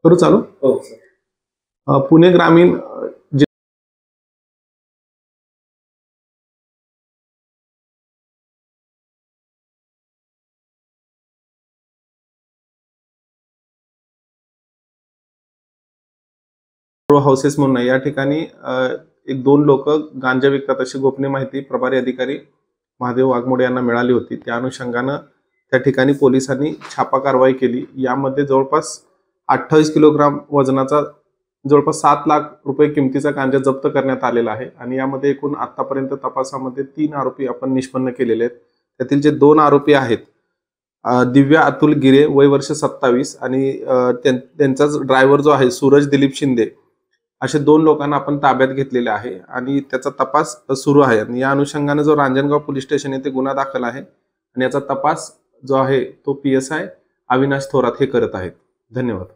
करू चालू? हो सर. पुणे ग्रामीण हाऊसेस म्हणून आहे, या ठिकाणी एक 2 लोक गांजा विकतात अशी गोपनीय माहिती प्रभारी अधिकारी महादेव वाघमोडे यांना मिळाली होती. त्या अनुषंगानं त्या ठिकाणी पोलिसांनी छापा कारवाई केली. यामध्ये जवळपास 28 किलोग्राम वजनाचा जवळपास 7 लाख रुपये किमतीचा गांजा जप्त करण्यात आलेला आहे. आणि यामध्ये एकूण आतापर्यंत तपासामध्ये 3 आरोपी आपण निष्पन्न केलेले आहेत. त्यातील जे 2 आरोपी आहेत, दिव्या अतुल गिरे वय वर्ष 27 आणि त्यांचाच ड्रायव्हर जो आहे सूरज दिलीप शिंदे, असे 2 लोकांना आपण ताब्यात घेतलेले आहे आणि त्याचा तपास सुरू आहे. आणि या अनुषंगाने जो रांजणगाव पोलीस स्टेशन येथे गुन्हा दाखल आहे आणि याचा तपास जो आहे तो PSI अविनाश थोरात हे करत आहेत. धन्यवाद.